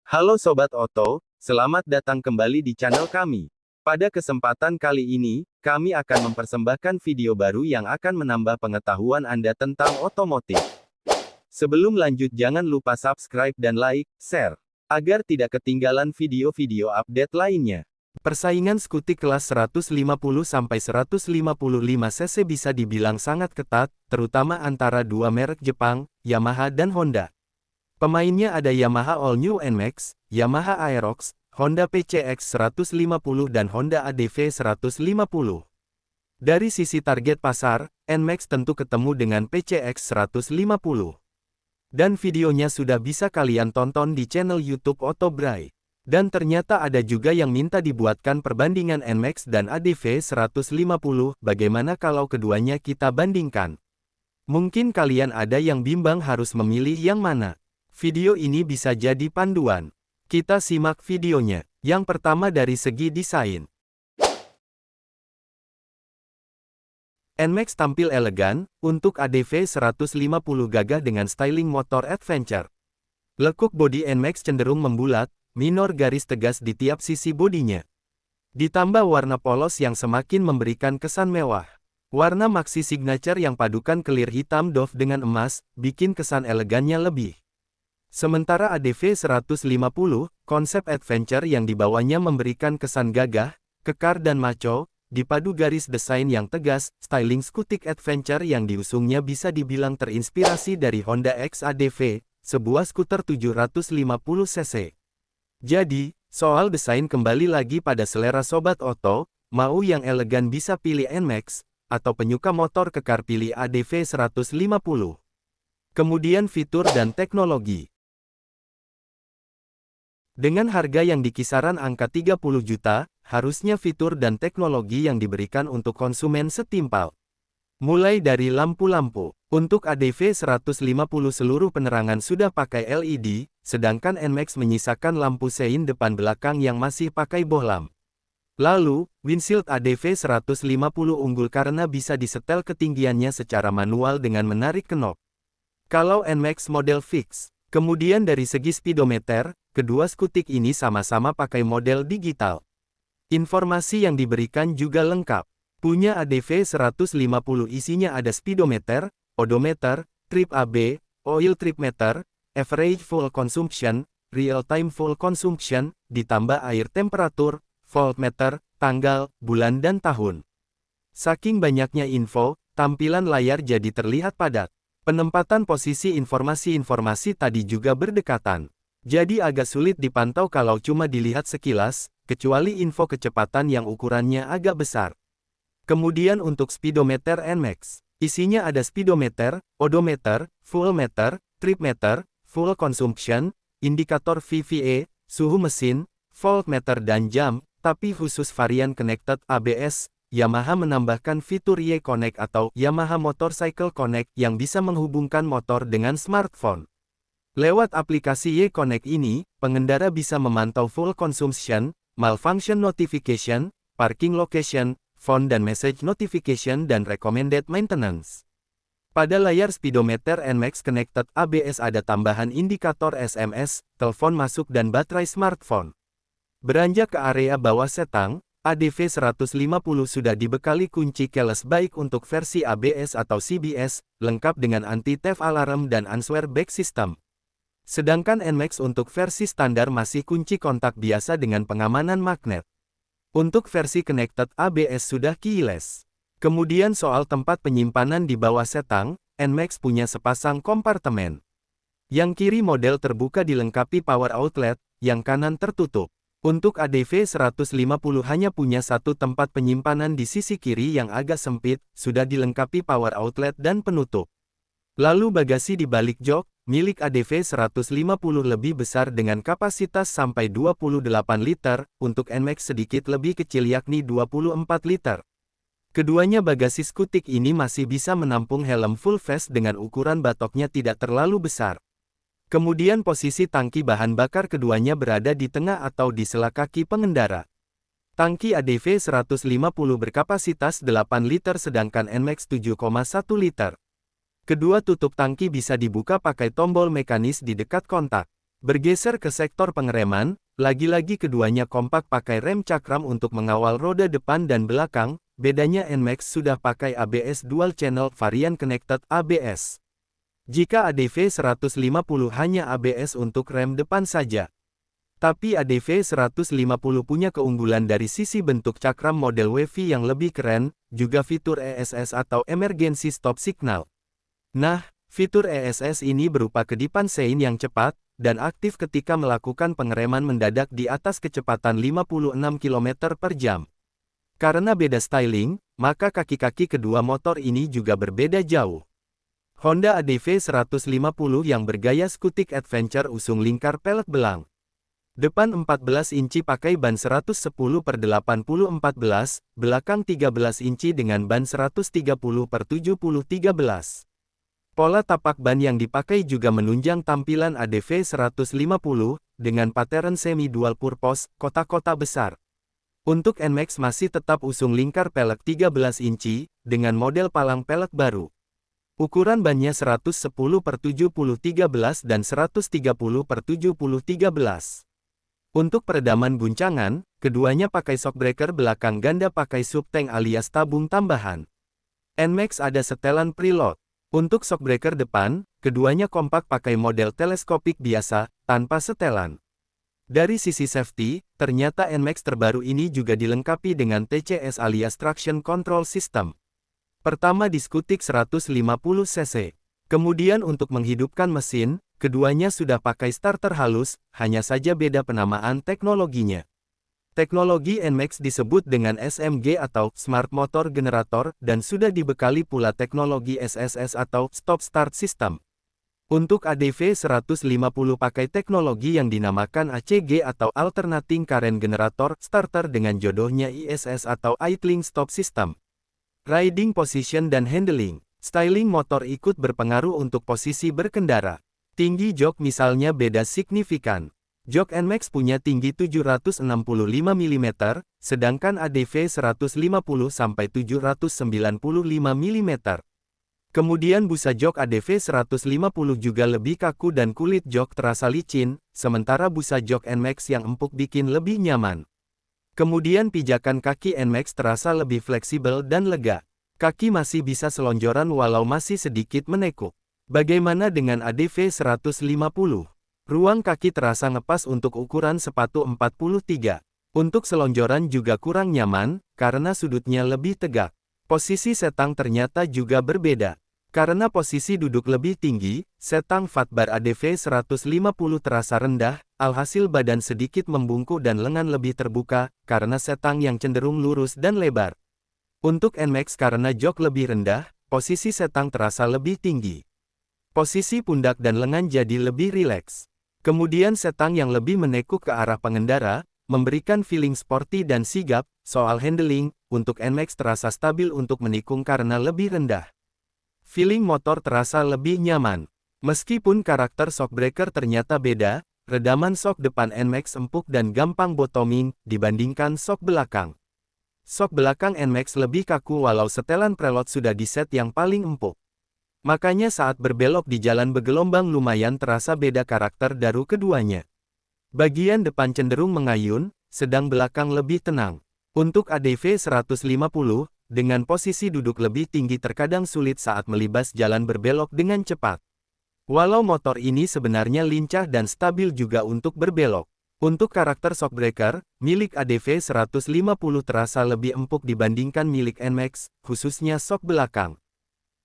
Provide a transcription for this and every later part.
Halo Sobat Oto, selamat datang kembali di channel kami. Pada kesempatan kali ini, kami akan mempersembahkan video baru yang akan menambah pengetahuan Anda tentang otomotif. Sebelum lanjut jangan lupa subscribe dan like, share, agar tidak ketinggalan video-video update lainnya. Persaingan skuti kelas 150-155 cc bisa dibilang sangat ketat, terutama antara dua merek Jepang, Yamaha dan Honda. Pemainnya ada Yamaha All New NMAX, Yamaha Aerox, Honda PCX 150 dan Honda ADV 150. Dari sisi target pasar, NMAX tentu ketemu dengan PCX 150. Dan videonya sudah bisa kalian tonton di channel YouTube Otobray. Dan ternyata ada juga yang minta dibuatkan perbandingan NMAX dan ADV 150, bagaimana kalau keduanya kita bandingkan? Mungkin kalian ada yang bimbang harus memilih yang mana. Video ini bisa jadi panduan. Kita simak videonya. Yang pertama dari segi desain. NMAX tampil elegan, untuk ADV 150 gagah dengan styling motor adventure. Lekuk bodi NMAX cenderung membulat, minor garis tegas di tiap sisi bodinya. Ditambah warna polos yang semakin memberikan kesan mewah. Warna maxi signature yang padukan kelir hitam doff dengan emas, bikin kesan elegannya lebih. Sementara ADV 150, konsep adventure yang dibawanya memberikan kesan gagah, kekar dan macho, dipadu garis desain yang tegas, styling skutik adventure yang diusungnya bisa dibilang terinspirasi dari Honda X ADV, sebuah skuter 750 cc. Jadi, soal desain kembali lagi pada selera Sobat Oto, mau yang elegan bisa pilih NMAX, atau penyuka motor kekar pilih ADV 150. Kemudian fitur dan teknologi. Dengan harga yang di kisaran angka 30 juta, harusnya fitur dan teknologi yang diberikan untuk konsumen setimpal. Mulai dari lampu-lampu. Untuk ADV 150 seluruh penerangan sudah pakai LED, sedangkan NMAX menyisakan lampu sein depan belakang yang masih pakai bohlam. Lalu, windshield ADV 150 unggul karena bisa disetel ketinggiannya secara manual dengan menarik knob. Kalau NMAX model fix. Kemudian dari segi speedometer, kedua skutik ini sama-sama pakai model digital. Informasi yang diberikan juga lengkap. Punya ADV 150 isinya ada speedometer, odometer, trip AB, oil trip meter, average fuel consumption, real-time fuel consumption, ditambah air temperatur, voltmeter, tanggal, bulan dan tahun. Saking banyaknya info, tampilan layar jadi terlihat padat. Penempatan posisi informasi-informasi tadi juga berdekatan. Jadi agak sulit dipantau kalau cuma dilihat sekilas, kecuali info kecepatan yang ukurannya agak besar. Kemudian untuk speedometer NMAX, isinya ada speedometer, odometer, fuel meter, trip meter, fuel consumption, indikator VVA, suhu mesin, voltmeter dan jam, tapi khusus varian connected ABS, Yamaha menambahkan fitur Y-Connect atau Yamaha Motorcycle Connect yang bisa menghubungkan motor dengan smartphone. Lewat aplikasi Y-Connect ini, pengendara bisa memantau fuel consumption, malfunction notification, parking location, phone dan message notification dan recommended maintenance. Pada layar speedometer NMAX Connected ABS ada tambahan indikator SMS, telepon masuk dan baterai smartphone. Beranjak ke area bawah setang, ADV 150 sudah dibekali kunci keyless baik untuk versi ABS atau CBS, lengkap dengan anti-theft alarm dan answer back system. Sedangkan NMAX untuk versi standar masih kunci kontak biasa dengan pengamanan magnet. Untuk versi connected ABS sudah keyless. Kemudian soal tempat penyimpanan di bawah setang, NMAX punya sepasang kompartemen. Yang kiri model terbuka dilengkapi power outlet, yang kanan tertutup. Untuk ADV 150 hanya punya satu tempat penyimpanan di sisi kiri yang agak sempit, sudah dilengkapi power outlet dan penutup. Lalu bagasi di balik jok, milik ADV 150 lebih besar dengan kapasitas sampai 28 liter, untuk NMAX sedikit lebih kecil yakni 24 liter. Keduanya bagasi skutik ini masih bisa menampung helm full face dengan ukuran batoknya tidak terlalu besar. Kemudian posisi tangki bahan bakar keduanya berada di tengah atau di sela kaki pengendara. Tangki ADV 150 berkapasitas 8 liter sedangkan NMAX 7,1 liter. Kedua tutup tangki bisa dibuka pakai tombol mekanis di dekat kontak. Bergeser ke sektor pengereman, lagi-lagi keduanya kompak pakai rem cakram untuk mengawal roda depan dan belakang, bedanya NMAX sudah pakai ABS Dual Channel varian Connected ABS. Jika ADV 150 hanya ABS untuk rem depan saja. Tapi ADV 150 punya keunggulan dari sisi bentuk cakram model WV yang lebih keren, juga fitur ESS atau Emergency Stop Signal. Nah, fitur ESS ini berupa kedipan sein yang cepat, dan aktif ketika melakukan pengereman mendadak di atas kecepatan 56 km per jam. Karena beda styling, maka kaki-kaki kedua motor ini juga berbeda jauh. Honda ADV 150 yang bergaya Scutic Adventure usung lingkar pelek belang. Depan 14 inci pakai ban 110/80/14, belakang 13 inci dengan ban 130/70/13. Pola tapak ban yang dipakai juga menunjang tampilan ADV 150, dengan pattern semi-dual purpose, kotak-kotak besar. Untuk NMAX masih tetap usung lingkar pelek 13 inci, dengan model palang pelek baru. Ukuran bannya 110/70/13 dan 130/70/13. Untuk peredaman guncangan, keduanya pakai shockbreaker belakang ganda pakai subtank alias tabung tambahan. NMAX ada setelan preload. Untuk shockbreaker depan, keduanya kompak pakai model teleskopik biasa, tanpa setelan. Dari sisi safety, ternyata NMAX terbaru ini juga dilengkapi dengan TCS alias Traction Control System. Pertama di Scutic 150 cc. Kemudian untuk menghidupkan mesin, keduanya sudah pakai starter halus, hanya saja beda penamaan teknologinya. Teknologi NMAX disebut dengan SMG atau Smart Motor Generator dan sudah dibekali pula teknologi SSS atau Stop Start System. Untuk ADV 150 pakai teknologi yang dinamakan ACG atau Alternating Current Generator Starter dengan jodohnya ISS atau Idling Stop System. Riding Position dan Handling. Styling motor ikut berpengaruh untuk posisi berkendara. Tinggi jok misalnya beda signifikan. Jok NMAX punya tinggi 765 mm, sedangkan ADV 150 sampai 795 mm. Kemudian busa jok ADV 150 juga lebih kaku dan kulit jok terasa licin, sementara busa jok NMAX yang empuk bikin lebih nyaman. Kemudian pijakan kaki NMAX terasa lebih fleksibel dan lega. Kaki masih bisa selonjoran walau masih sedikit menekuk. Bagaimana dengan ADV 150? Ruang kaki terasa ngepas untuk ukuran sepatu 43. Untuk selonjoran juga kurang nyaman, karena sudutnya lebih tegak. Posisi setang ternyata juga berbeda. Karena posisi duduk lebih tinggi, setang fatbar ADV 150 terasa rendah, alhasil badan sedikit membungkuk dan lengan lebih terbuka, karena setang yang cenderung lurus dan lebar. Untuk NMAX karena jok lebih rendah, posisi setang terasa lebih tinggi. Posisi pundak dan lengan jadi lebih rileks. Kemudian setang yang lebih menekuk ke arah pengendara, memberikan feeling sporty dan sigap. Soal handling, untuk NMAX terasa stabil untuk menikung karena lebih rendah. Feeling motor terasa lebih nyaman. Meskipun karakter shockbreaker ternyata beda, redaman shock depan NMAX empuk dan gampang bottoming, dibandingkan shock belakang. Shock belakang NMAX lebih kaku walau setelan preload sudah diset yang paling empuk. Makanya saat berbelok di jalan bergelombang lumayan terasa beda karakter daru keduanya. Bagian depan cenderung mengayun, sedang belakang lebih tenang. Untuk ADV 150, dengan posisi duduk lebih tinggi terkadang sulit saat melibas jalan berbelok dengan cepat. Walau motor ini sebenarnya lincah dan stabil juga untuk berbelok. Untuk karakter shockbreaker, milik ADV 150 terasa lebih empuk dibandingkan milik NMAX, khususnya shock belakang.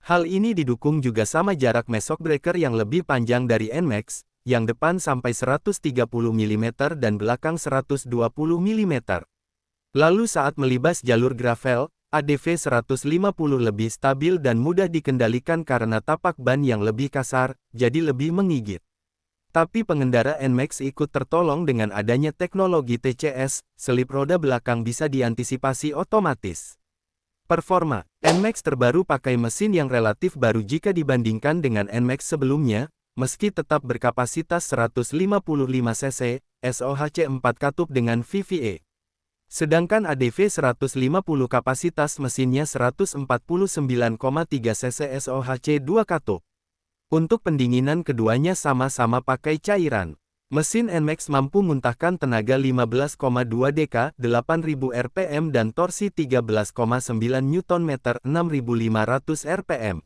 Hal ini didukung juga sama jarak mes shockbreaker yang lebih panjang dari NMAX, yang depan sampai 130 mm dan belakang 120 mm. Lalu saat melibas jalur gravel, ADV 150 lebih stabil dan mudah dikendalikan karena tapak ban yang lebih kasar, jadi lebih menggigit. Tapi pengendara NMAX ikut tertolong dengan adanya teknologi TCS, selip roda belakang bisa diantisipasi otomatis. Performa, NMAX terbaru pakai mesin yang relatif baru jika dibandingkan dengan NMAX sebelumnya, meski tetap berkapasitas 155 cc, SOHC 4 katup dengan VVA. Sedangkan ADV 150 kapasitas mesinnya 149,3 cc SOHC 2 katup. Untuk pendinginan keduanya sama-sama pakai cairan. Mesin NMAX mampu muntahkan tenaga 15,2 dk, 8000 rpm dan torsi 13,9 Nm 6500 rpm.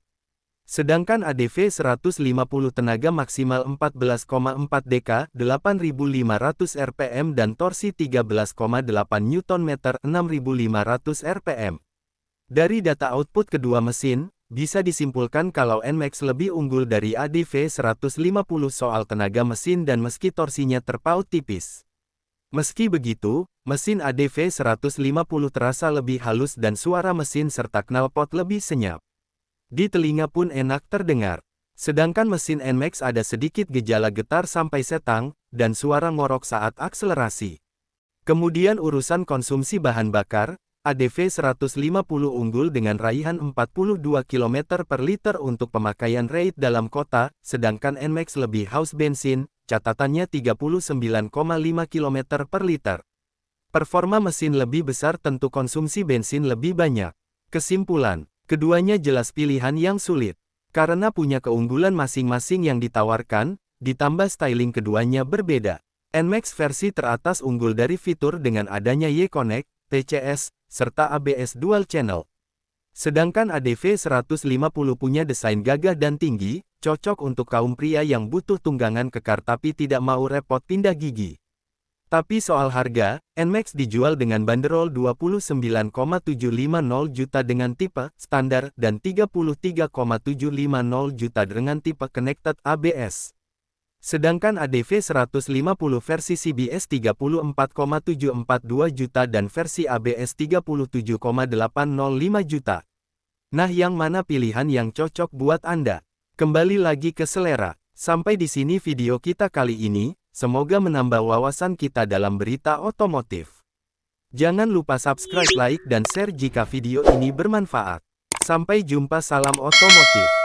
Sedangkan ADV 150 tenaga maksimal 14,4 dk, 8500 rpm dan torsi 13,8 Nm 6500 rpm. Dari data output kedua mesin, bisa disimpulkan kalau NMAX lebih unggul dari ADV 150 soal tenaga mesin dan meski torsinya terpaut tipis. Meski begitu, mesin ADV 150 terasa lebih halus dan suara mesin serta knalpot lebih senyap. Di telinga pun enak terdengar. Sedangkan mesin NMAX ada sedikit gejala getar sampai setang, dan suara ngorok saat akselerasi. Kemudian urusan konsumsi bahan bakar, ADV 150 unggul dengan raihan 42 km per liter untuk pemakaian raid dalam kota, sedangkan NMAX lebih haus bensin, catatannya 39,5 km per liter. Performa mesin lebih besar tentu konsumsi bensin lebih banyak. Kesimpulan, keduanya jelas pilihan yang sulit. Karena punya keunggulan masing-masing yang ditawarkan, ditambah styling keduanya berbeda. NMAX versi teratas unggul dari fitur dengan adanya Y-Connect, TCS, serta ABS Dual Channel. Sedangkan ADV 150 punya desain gagah dan tinggi, cocok untuk kaum pria yang butuh tunggangan kekar tapi tidak mau repot pindah gigi. Tapi soal harga, NMAX dijual dengan banderol 29,750 juta dengan tipe standar dan 33,750 juta dengan tipe connected ABS. Sedangkan ADV 150 versi CBS 34,742 juta dan versi ABS 37,805 juta. Nah, yang mana pilihan yang cocok buat Anda? Kembali lagi ke selera. Sampai di sini video kita kali ini, semoga menambah wawasan kita dalam berita otomotif. Jangan lupa subscribe, like, dan share jika video ini bermanfaat. Sampai jumpa, salam otomotif.